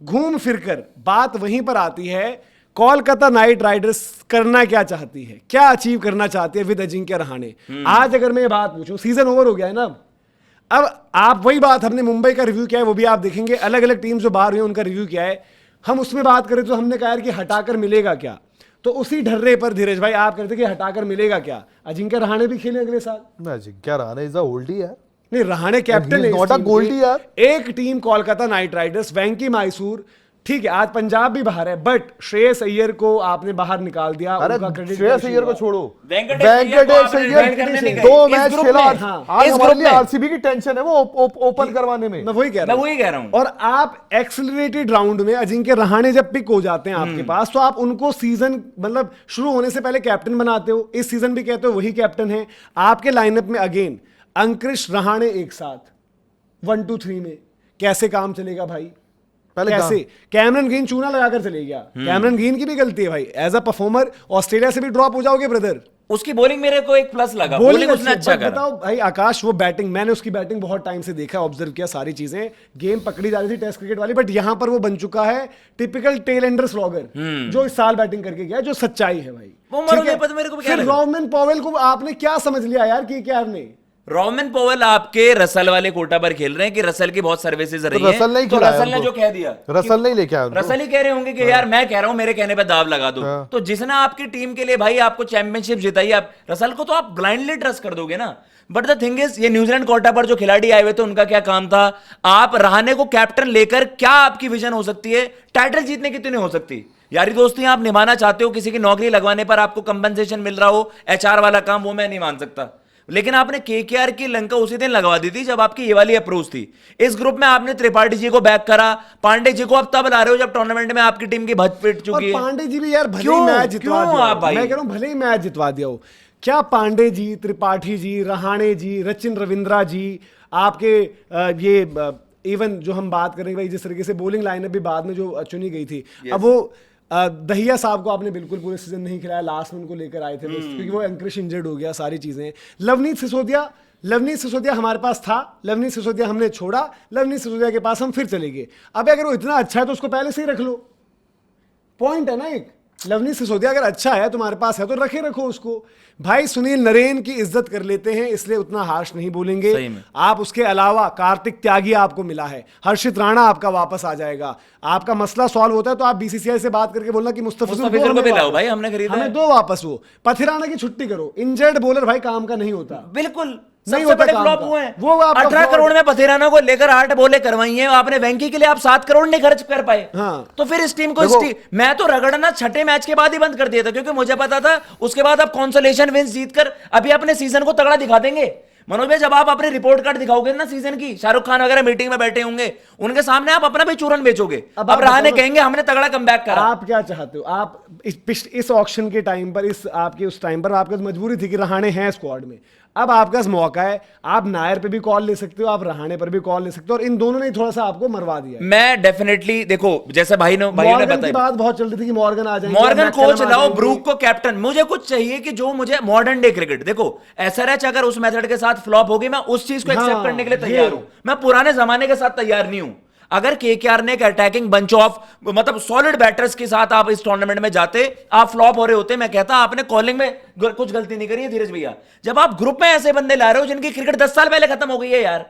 घूम फिरकर बात वहीं पर आती है, कोलकाता नाइट राइडर्स करना क्या चाहती है, क्या अचीव करना चाहती है विद अजिंक्य रहाणे। आज अगर मैं ये बात पूछूं, सीजन ओवर हो गया है ना, अब आप वही बात, हमने मुंबई का रिव्यू किया है, वो भी आप देखेंगे, अलग अलग टीम जो बाहर हुई उनका रिव्यू किया है, हम उसमें बात करें तो हमने कहा यार कि हटाकर मिलेगा क्या, तो उसी ढर्रे पर धीरज भाई आप कहते कि हटाकर मिलेगा क्या, अजिंक्य रहाणे भी खेले अगले साल। अजिंक्य रहाणे इज अ ओल्डी यार, नहीं रहाणे कैप्टन है, नॉट अ गोल्डी यार। एक टीम कोलकाता नाइट राइडर्स, वेंकी मैसूर, ठीक है आज पंजाब भी बाहर है, बट श्रेयस अय्यर को आपने बाहर निकाल दिया। अरे श्रेयस अय्यर को छोड़ो, वेंकटेश अय्यर 2 मैच खेला, आज हमारे लिए आरसीबी की टेंशन है वो ओपन करवाने में। मैं वही कह रहा हूं। और आप एक्सेलरेटेड राउंड में अजिंक्य रहाणे जब पिक हो जाते हैं आपके पास, तो आप उनको सीजन मतलब शुरू होने से पहले कैप्टन बनाते हो, इस सीजन भी कहते हो वही कैप्टन है आपके लाइनअप में। अगेन अंकुश रहाणे एक साथ 1 2 3 में कैसे काम चलेगा भाई, पहले कैसे? कैमरन ग्रीन चूना लगाकर चले गया, कैमरन ग्रीन की भी गलती है भाई, एज अ परफॉर्मर ऑस्ट्रेलिया से भी ड्रॉप हो जाओगे ब्रदर। उसकी बॉलिंग मेरे को एक प्लस लगा, बॉलिंग उसने अच्छा करा। बताओ भाई आकाश, वो बैटिंग, मैंने उसकी बैटिंग बहुत टाइम से देखा, ऑब्जर्व किया सारी चीजें, गेम पकड़ी जा रही थी टेस्ट क्रिकेट वाली, बट यहां पर वो बन चुका है टिपिकल टेल एंडर स्लॉगर, जो इस साल बैटिंग करके गया, जो सच्चाई है भाई। फिर रॉमन पॉवेल को आपने क्या समझ लिया यार कि क्या ने, रोमन पोवेल आपके रसल वाले कोटा पर खेल रहे हैं कि रसल की बहुत सर्विसेज रही हैं, तो रसल ने जो कह दिया, रसल नहीं लेके आया, रसल ही कह रहे होंगे कि यार मैं कह रहा हूं मेरे कहने पे दाव लगा दो। तो जिसने आपकी टीम के लिए भाई आपको चैंपियनशिप जिताई, आप रसल को तो आप ब्लाइंडली ट्रस्ट कर दोगे ना। बट द थिंग इज, ये न्यूजीलैंड कोटा पर जो खिलाड़ी आए हुए थे उनका क्या काम था, आप रहाणे को कैप्टन लेकर क्या आपकी विजन हो सकती है, टाइटल जीतने की तो नहीं हो सकती। यारी दोस्ती आप निभाना चाहते हो, किसी की नौकरी लगवाने पर आपको कंपनसेशन मिल रहा हो, एचआर वाला काम, वो मैं नहीं मान सकता। लेकिन आपने केकेआर की लंका उसी दिन लगवा दी थी जब आपकी ये वाली अप्रोच थी। इस ग्रुप में आपने त्रिपाठी जी को बैक करा, पांडे जी को आप तब ला रहे हो जब टूर्नामेंट में आपकी टीम की भज पिट चुकी है। पांडे जी भी यार भले ही मैच जितवा दिया, मैं कह रहा हूं भले ही मैच जितवा दिया हो, क्या पांडे जी, त्रिपाठी जी, रहाणे जी, रचिन रविंद्रा जी, आपके ये इवन जो हम बात करेंगे भाई, जिस तरीके से बॉलिंग लाइनअप भी बाद में जो चुनी गई थी, अब वो दहिया साहब को आपने बिल्कुल पूरे सीजन नहीं खिलाया, लास्ट में उनको लेकर आए थे क्योंकि वो अंकुश इंजर्ड हो गया, सारी चीजें। लवनीत सिसोदिया हमारे पास था, लवनीत सिसोदिया हमने छोड़ा, लवनीत सिसोदिया के पास हम फिर चले गए। अब अगर वो इतना अच्छा है तो उसको पहले से ही रख लो, पॉइंट है ना एक। लवनीत सिसोदिया अगर अच्छा है तुम्हारे पास है तो रखो उसको। भाई सुनील नरेन की इज्जत कर लेते हैं इसलिए उतना हार्श नहीं बोलेंगे आप। उसके अलावा कार्तिक त्यागी आपको मिला है, हर्षित राणा आपका वापस आ जाएगा, आपका मसला सॉल्व होता है तो आप बीसीसीआई से बात करके बोलना कि मुस्तफिजुर को लाओ भाई, हमने खरीदा, हमें दो वापस। वो पथिराना की छुट्टी करो, इंजर्ड बॉलर भाई काम का नहीं होता, बिल्कुल नहीं होता, फ्लॉप हुए हैं वो। 18 करोड़ में पथेराना को लेकर 8 बॉलें करवाई हैं आपने, वेंकी के लिए आप 7 करोड़ नहीं खर्च कर पाए। हाँ। तो फिर इस टीम को मैं तो रगड़ना छठे मैच के बाद ही बंद कर दिया था, क्योंकि मुझे पता था उसके बाद आप कॉन्सोलेशन विंस जीतकर अभी अपने सीजन को तगड़ा दिखा देंगे। मनोज भाई जब आप अपने रिपोर्ट कार्ड दिखाओगे ना सीजन की, शाहरुख खान वगैरह मीटिंग में बैठे होंगे, उनके सामने आप अपना भी चूरन बेचोगे। अब रहाणे कहेंगे हमने तगड़ा कमबैक करा। आप क्या चाहते हो, आप इस ऑक्शन के टाइम पर, इस आपके उस टाइम पर आपके मजबूरी थी कि रहाणे हैं स्क्वाड में, अब आपके पास मौका है, आप नायर पे भी कॉल ले सकते हो, आप रहाणे पर भी कॉल ले सकते हो, और इन दोनों ने थोड़ा सा आपको मरवा दिया। मैं डेफिनेटली देखो, जैसे भाई ने बताया, बात बहुत चल रही थी कि मॉर्गन आ जाएंगे, मॉर्गन कोच लाओ, ब्रूक को कैप्टन। मुझे कुछ चाहिए कि जो मुझे मॉडर्न डे क्रिकेट, देखो एसआरएच अगर उस मेथड के साथ फ्लॉप होगी, मैं उस चीज को एक्सेप्ट करने के लिए तैयार हूं, मैं पुराने जमाने के साथ तैयार नहीं हूं। अगर केकेआर ने एक अटैकिंग बंच ऑफ मतलब सॉलिड बैटर्स के साथ आप इस टूर्नामेंट में जाते, आप फ्लॉप हो रहे होते, मैं कहता आपने कॉलिंग में कुछ गलती नहीं करी है धीरज भैया। जब आप ग्रुप में ऐसे बंदे ला रहे हो जिनकी क्रिकेट 10 साल पहले खत्म हो गई है यार,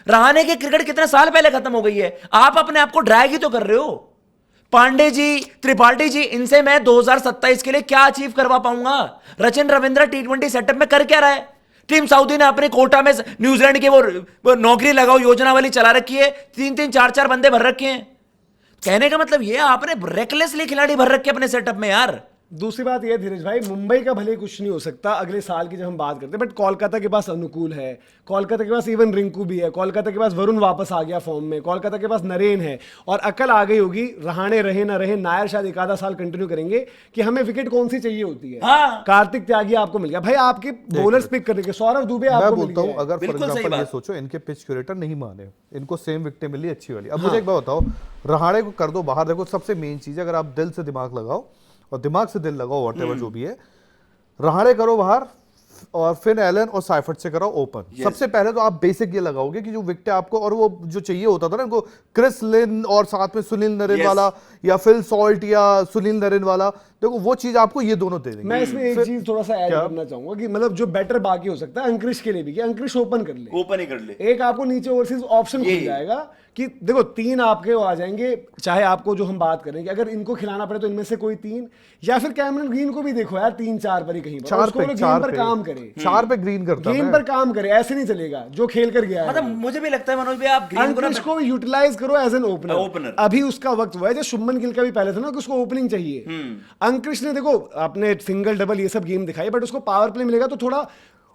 रहाणे की क्रिकेट कितने साल पहले खत्म हो गई है, आप अपने आप को ड्रैग ही तो कर रहे हो। पांडे जी, त्रिपाठी जी, इनसे मैं 2027 के लिए क्या अचीव करवा पाऊंगा? रचिन रविंद्र T20 सेटअप में कर क्या रहा है? टीम सऊदी ने अपने कोटा में न्यूजीलैंड के वो नौकरी लगाओ योजना वाली चला रखी है, 3-3 4-4 बंदे भर रखे हैं। कहने का मतलब ये आपने रेकलेसली खिलाड़ी भर रखे अपने सेटअप में यार। दूसरी बात यह धीरज भाई, मुंबई का भले कुछ नहीं हो सकता अगले साल की जब हम बात करते हैं, बट कोलकाता के पास अनुकूल है, कोलकाता के पास इवन रिंकू भी है, कोलकाता के पास वरुण वापस आ गया फॉर्म में, कोलकाता के पास नरेन है, और अकल आ गई होगी, रहाणे रहे ना रहे, नायर शायद एक आधा साल कंटिन्यू करेंगे कि हमें विकेट कौन सी चाहिए होती है। हाँ। कार्तिक त्यागी आपको मिल गया भाई, आपके बॉलर्स पिक करने के, सौरव दुबे आपको मिल गया। अगर फॉर एग्जांपल ये सोचो इनके पिच क्यूरेटर नहीं माने, इनको सेम विकेट मिली अच्छी वाली। अब मुझे एक बात बताओ, रहाणे को कर दो बाहर, देखो सबसे मेन चीज है अगर आप दिल से दिमाग लगाओ और दिमाग से दिल लगाओ, व्हाटएवर जो भी है, रहाणे करो बाहर, और फिन एलन और साइफर्ट से कराओ ओपन। सबसे पहले तो आप बेसिक ये लगाओगे कि जो विकेट आपको, और वो जो चाहिए होता था ना इनको, क्रिस लिन और साथ में सुनील नरेन वाला, या फिल सॉल्ट या सुनील नरेन वाला, देखो वो चीज आपको ये दोनों दे देंगे। मैं इसमें एक चीज थोड़ा सा ऐड करना चाहूंगा कि मतलब जो बेटर बाकी हो सकता है अंक्रिश के लिए भी, कि अंक्रिश ओपन कर ले, ओपन ही कर ले। एक आपको नीचे ओवरसीज ऑप्शन खुल जाएगा कि देखो 3 आपके आ जाएंगे, चाहे आपको जो हम बात करेंगे अगर इनको खिलाना पड़े तो इनमें से कोई 3, या फिर कैमरन ग्रीन को भी देखो यार 3-4 पर ही कहीं पर, उसको बोलो गेम पर काम करे, 4 पे ग्रीन करता है, गेम पर काम करे, ऐसे नहीं चलेगा जो खेल कर गया है। मतलब मुझे भी लगता है मनोज भाई आप ग्रीन को यूटिलाइज करो एज एन ओपनर। अभी उसका वक्त हुआ है, जो शुभमन गिल का भी पहले था ना कि उसको ओपनिंग चाहिए। अंक्रिश ने देखो आपने सिंगल डबल ये सब गेम दिखाई, बट उसको पावर प्ले मिलेगा तो थोड़ा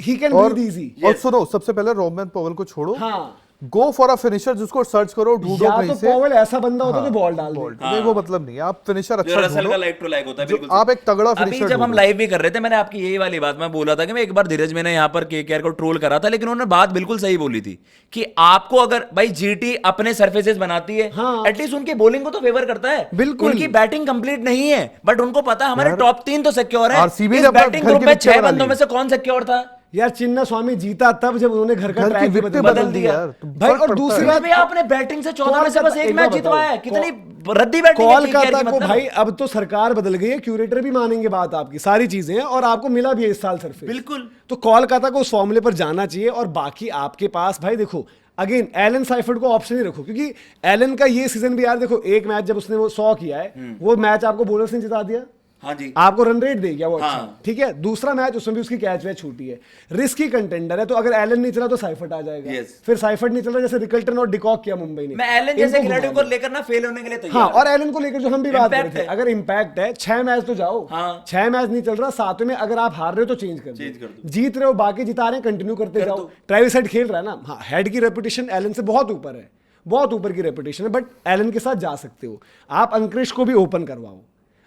ही कैन ब्रीथ इजी। और सुनो, सबसे पहले रोमन पॉवेल को छोड़ो, हाँ, गो फॉर अ फिनिशर, जिसको सर्च करो, ढूंढो कहीं तो से। पॉवेल ऐसा बंदा होता है जो बॉल डाल दे। नहीं, वो मतलब नहीं, आप फिनिशर अच्छा रसल का लाइक टू लाइक होता है, बिल्कुल। आप एक तगड़ा अभी फिनिशर जब हम लाइव भी कर रहे थे, मैंने आपकी यही वाली बात मैं बोला था कि मैं एक बार धीरज मैंने यहाँ पर केकेआर को ट्रोल करा था, लेकिन उन्होंने बात बिल्कुल सही बोली थी कि आपको अगर भाई जीटी अपने सरफेसेस बनाती है, एटलीस्ट उनकी बॉलिंग को तो फेवर करता है। बिल्कुल, उनकी बैटिंग कंप्लीट नहीं है, बट उनको पता है हमारे टॉप 3 तो सिक्योर है। आरसीबी इस बैटिंग ग्रुप में 6 बंदों में से कौन सिक्योर था यार? चिन्ना स्वामी जीता तब जब उन्होंने घर का ट्रैक बदल दिया भाई। और दूसरी बात, आपने बैटिंग से 14 में से बस एक मैच जितवाया है, कितनी रद्दी बैटिंग है कोलकाता को भाई। अब तो सरकार बदल गई है, क्यूरेटर भी मानेंगे बात आपकी, सारी चीजें हैं, और आपको मिला भी है इस साल सरफेस, बिल्कुल। तो कोलकाता को उस फॉर्मूले पर जाना चाहिए। और बाकी आपके पास भाई देखो, अगेन एलन साइफर्ट को ऑप्शन ही रखो, क्योंकि एलन का ये सीजन भी यार देखो, एक मैच जब उसने वो 100 किया है, वो मैच आपको बोलर्स ने जिता दिया, हाँ जी, आपको रन रेट दे गया वो, अच्छा हाँ। ठीक है। दूसरा मैच उसमें भी उसकी कैच वैच छूटी है, रिस्की कंटेंडर है, तो अगर एलन नहीं चला तो साइफर्ट आ जाएगा। yes. फिर साइफर्ट नहीं चल रहा, जैसे रिकल्टन और डिकॉक किया मुंबई ने। मैं एलन जैसे खिलाड़ी को लेकर ना फेल होने के लिए तैयार। हाँ, और एलन को लेकर जो हम भी बात कर रहे थे, अगर इंपैक्ट है 6 मैच तो जाओ, 6 मैच नहीं चल रहा, 7वें में अगर आप हार रहे हो तो चेंज कर दो, जीत रहे हो बाकी जिता रहे हैं कंटिन्यू करते जाओ। ट्रेविस हेड खेल रहा है ना, हाँ, हेड की रेपुटेशन एलन से बहुत ऊपर है, बहुत ऊपर की रेपुटेशन है, बट एलन के साथ जा सकते हो आप। अंक्रिश को भी ओपन करवाओ,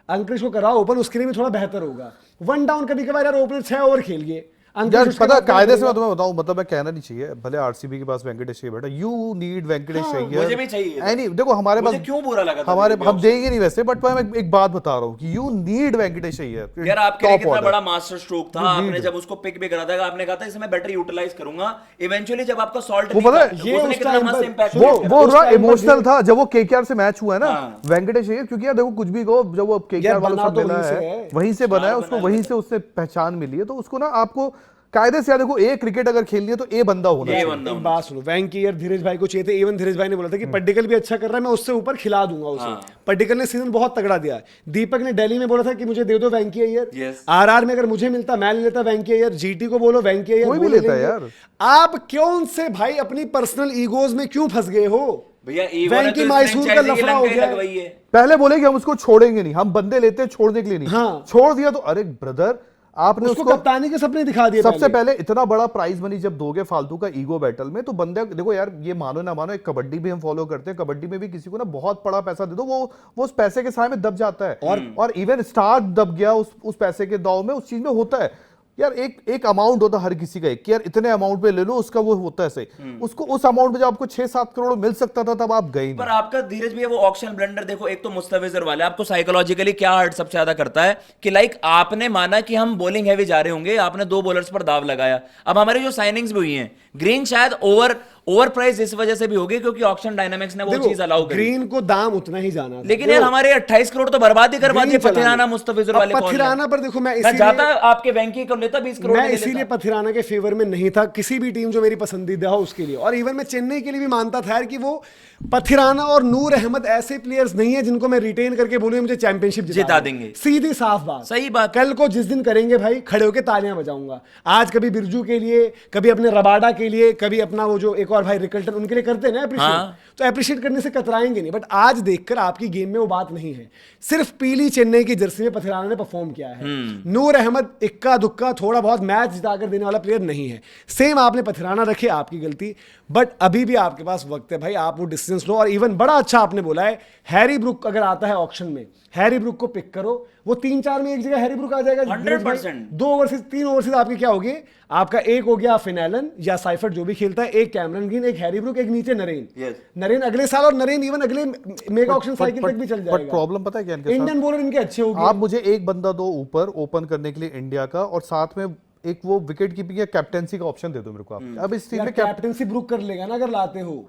अंक्रिश को कराओ ओपन, उसके लिए भी थोड़ा बेहतर होगा। 1 डाउन कभी कभार यार ओपनर 6 ओवर खेल गए, यार पता कायदे से मैं तुम्हें बताऊं, मतलब मैं कहना नहीं चाहिए, भले आरसीबी के पास वेंकटेश चाहिए बेटा, यू नीड वेंकटेश चाहिए, मुझे भी चाहिए। नहीं देखो हमारे पास क्यों बुरा लगा हमारे, हम देंगे नहीं वैसे, बट मैं एक बात बता रहा हूं कि यू नीड वेंकटेश चाहिए यार। आपके लिए कितना बड़ा मास्टर स्ट्रोक था, आपने जब उसको पिक भी करा था, आपने कहा था इसे मैं बेटर यूटिलाइज करूंगा। इवेंचुअली जब आपका सॉल्ट वो पता है, ये कितना मस्त इंपैक्ट, वो इमोशनल था जब वो केकेआर से मैच हुआ है ना, वेंकटेश चाहिए, क्योंकि यार देखो कुछ भी कहो, जब वो केकेआर वालों से मिला है, वहीं से बना है, उसको वहीं से उससे पहचान मिली है, तो उसको ना आपको कायदे से यार देखो, एक क्रिकेट अगर खेलनी है तो ए बंदा होना चाहिए। एक बात सुनो, वेंकैयर धीरज भाई को चाहिए थे, इवन धीरज भाई ने बोला था कि पड्डिकल भी अच्छा कर रहा है, मैं उससे ऊपर खिला दूंगा उसे। पड्डिकल ने सीजन बहुत तगड़ा दिया। दीपक ने दिल्ली में बोला था कि मुझे दे दो वेंकैयर, आरआर में अगर मुझे मिलता मैं ले लेता वेंकैयर, जीटी को बोलो वेंकैयर, कोई भी लेता है यार। आप क्यों से भाई अपनी पर्सनल ईगोज में क्यों फंस गए हो भैया? वेंकी मैसूर का लफड़ा हो गया। पहले बोले कि हम उसको छोड़ेंगे नहीं, हम बंदे लेते हैं छोड़ने के लिए नहीं, हाँ। छोड़ दिया तो अरे ब्रदर आपने उसको कप्तानी के सपने दिखा दिए। सबसे पहले इतना बड़ा प्राइज मनी जब दोगे फालतू का ईगो बैटल में, तो बंदे देखो यार, ये मानो ना मानो, एक कबड्डी भी हम फॉलो करते हैं, कबड्डी में भी किसी को ना बहुत बड़ा पैसा दे दो, वो उस पैसे के साए में दब जाता है, और इवन स्टार दब गया उस पैसे के दाव में, उस चीज में होता है यार। एक अमाउंट होता है हर किसी का, कि यार इतने अमाउंट पे ले लो, उसका वो होता है सही, उसको उस अमाउंट में जब आपको 6-7 करोड़ मिल सकता था तब आप गए। पर आपका धीरज भी है वो ऑक्शन ब्लंडर देखो, एक तो मुस्तफिजर वाले आपको साइकोलॉजिकली क्या हर्ट सबसे ज्यादा करता है कि लाइक आपने माना कि हम बॉलिंग हैवी जा रहे होंगे, आपने 2 बॉलर्स पर दाव लगाया। अब हमारी जो साइनिंग्स भी हुई हैं, ग्रीन शायद ओवर प्राइस इस वजह से भी होगी क्योंकि ऑक्शन डायनामिक्स ने वो चीज अलाउ करी। ग्रीन को दाम उतना ही जाना था, लेकिन यार हमारे 28 करोड़ तो बर्बाद ही करवा दिए पथिराना मुस्तफिजर वाले। पथिराना पर देखो, मैं जाता आपके वेंकी को लेता 20 करोड़, मैं इसीलिए पथिराना के फेवर में नहीं था, किसी भी टीम जो मेरी पसंदीदा हो उसके लिए। और इवन मैं चेन्नई के लिए भी मानता था यार कि वो पथिराना और नूर अहमद ऐसे प्लेयर्स नहीं है जिनको मैं रिटेन करके बोलूं मुझे चैंपियनशिप जिता देंगे। सीधी साफ बात, सही बात। कल को जिस दिन करेंगे भाई, खड़े होकर तालियां बजाऊंगा। आज कभी बिरजू के लिए, कभी अपने रबाडा के लिए, कभी अपना वो जो एक और भाई रिकल्टन, उनके लिए करते हैं ना अप्रिशिएट, तो अप्रिशिएट करने से कतराएंगे नहीं। बट आज देखकर आपकी गेम में वो बात नहीं है, सिर्फ पीली चेन्नई की जर्सी में पथिराना ने परफॉर्म किया है। नूर अहमद इक्का दुक्का थोड़ा बहुत मैच जिताकर देने वाला प्लेयर नहीं है। सेम आपने पथिराना रखे, आपकी गलती, बट अभी भी आपके पास वक्त है भाई, आप वो डिसीजन लो। और इवन बड़ा अच्छा आपने बोला है, हैरी ब्रुक अगर आता है ऑक्शन में, हैरी ब्रुक को पिक करो, वो 3-4 में एक जगह हैरी ब्रुक आ जाएगा 100%। 2 ओवरसीज 3 ओवरसीज आपके क्या होगी, आपका एक हो गया फिन एलन या साइफर्ट जो भी खेलता है, एक कैमरन ग्रीन, एक हैरी ब्रुक, एक नीचे नरेन। नरेन अगले साल, और नरेन इवन अगले मेगा ऑक्शन साइकिल तक भी चल जाएगा। बट प्रॉब्लम पता है क्या, इंडियन बॉलर इनके अच्छे होंगे। आप मुझे एक बंदा दो ऊपर ओपन करने के लिए इंडिया का, और साथ में एक वो विकेट कीपिंग या कैप्टेंसी का ऑप्शन दे दो मेरे को आप। अब इस टीम यार में कैप्टेंसी ब्रुक कर लेगा ना अगर लाते हो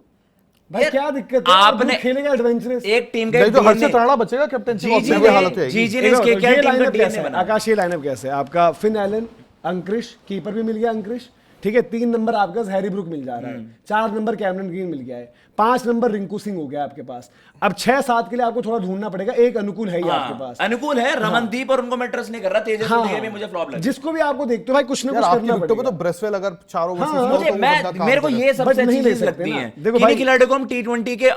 भाई, क्या दिक्कत है? आपने ब्रुक खेलेगा एडवेंचरस। एक टीम का नहीं तो हर्षित राणा बचेगा कैप्टेंसी जी ऑप्शन की हालत है। जी ने इसके क्या टीम का डीएनए बना। आकाश, ये लाइनअप कैसे है आपका? फिन एलन, अंक्रिश, कीपर भी मिल गया अंक्रिश, ठीक है। 3 नंबर आपके पास हैरी ब्रुक मिल जा रहा है, 4 नंबर कैमरन ग्रीन मिल गया है, 5 नंबर रिंकू सिंह हो गया आपके पास। अब 6-7 के लिए आपको थोड़ा ढूंढना पड़ेगा। एक अनुकूल है ही आपके पास, अनुकूल है रमनदीप, और उनको मैं ट्रस्ट नहीं कर रहा। तेजस्वी भी मुझे फ्लॉप लगा। जिसको भी आपको देखते हो भाई कुछ ना कुछ आपकी करना विकेटों पे पड़ेगा। तो ब्रेसवेल अगर 4 ओवर मुझे मेरे को ये सबसे अच्छी चीज लगती है देखो कि भाई, खिलाड़ियों को हम टी20 के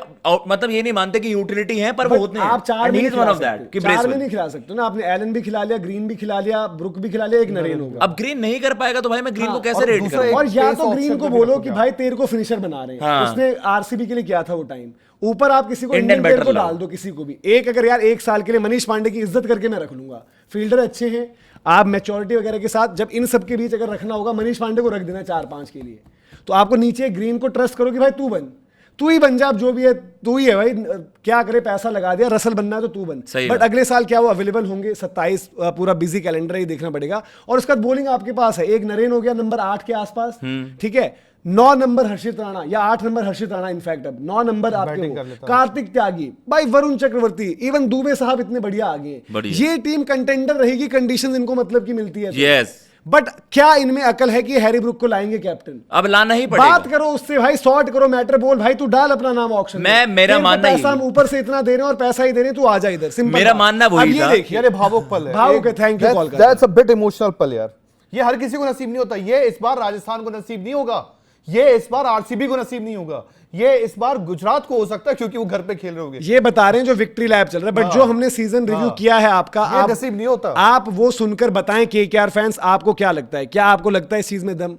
मतलब ये नहीं मानते कि यूटिलिटी है, पर वो होते हैं। आप 4 में नहीं खिला सकते, 4 में ब्रेसवेल नहीं खिला सकते ना। आपने एलन भी खिला लिया, ग्रीन भी खिला लिया, ब्रुक भी खिला लिया, एक नरेन होगा। अब ग्रीन नहीं कर पाएगा तो भाई मैं ग्रीन को कैसे और रेट दूसरा करूं? और या तो पेस ग्रीन ऑप्शन को पे भी बोलो रखो कि क्या? भाई तेरे को फिनिशर बना रहे हैं। हाँ। उसने आरसीबी के लिए किया था वो टाइम। ऊपर आप किसी को इंडियन इंडियन प्लेयर बैटर को लाओ। डाल दो, किसी को भी एक। अगर यार 1 साल के लिए मनीष पांडे की इज्जत करके मैं रख लूंगा, फील्डर अच्छे हैं, आप मैच्योरिटी वगैरह के साथ जब इन सब के बीच अगर रखना होगा, मनीष पांडे को रख देना 4-5 के लिए। तो आपको नीचे ग्रीन को ट्रस्ट करो कि भाई तू ही बन जा, अब जो भी है तू ही है भाई, क्या करे, पैसा लगा दिया, रसल बनना है तो तू बन। सही बट है। अगले साल क्या वो अवेलेबल होंगे? 27 पूरा बिजी कैलेंडर ही देखना पड़ेगा। और उसका बॉलिंग आपके पास है, एक नरेन हो गया नंबर 8 के आसपास, ठीक है। 9 नंबर हर्षित राणा या 8 नंबर हर्षित राणा, इनफैक्ट अब 9 नंबर आपके बैटिंग हो, कर लेता हूं। कार्तिक त्यागी, भाई वरुण चक्रवर्ती, इवन दुबे साहब इतने बढ़िया आगे हैं। बढ़िया। ये टीम कंटेंडर रहेगी, कंडीशंस इनको मतलब की मिलती है। यस, बट क्या इनमें अकल है कि हैरी ब्रुक को लाएंगे कैप्टन? अब लाना ही पड़ेगा। बात करो उससे भाई, सॉर्ट करो मैटर, बोल भाई तू डाल अपना नाम ऑक्शन मैं- मेरा मानना ही- पैसा हम ऊपर से इतना दे रहे हैं और पैसा ही दे रहे हैं, तू आ जा इधर। सिंपल मेरा बात। मानना अब वही ये था। देखिए, यार ये भावुक पल है। भावुक है, thank you, कॉल करना। दैट्स अ बिट इमोशनल पल यार। ये हर किसी को नसीब नहीं होता। ये इस बार राजस्थान को नसीब नहीं होगा, ये इस बार आरसीबी को नसीब नहीं होगा, ये इस बार गुजरात को हो सकता है क्योंकि वो घर पे खेल रहे होंगे। ये बता रहे हैं जो विक्ट्री लैब चल रहा है, बट जो हमने सीजन रिव्यू किया है आपका, ये आप नसीब नहीं होता। आप वो सुनकर बताएं केकेआर फैंस, आपको क्या लगता है? क्या आपको लगता है इस चीज में दम?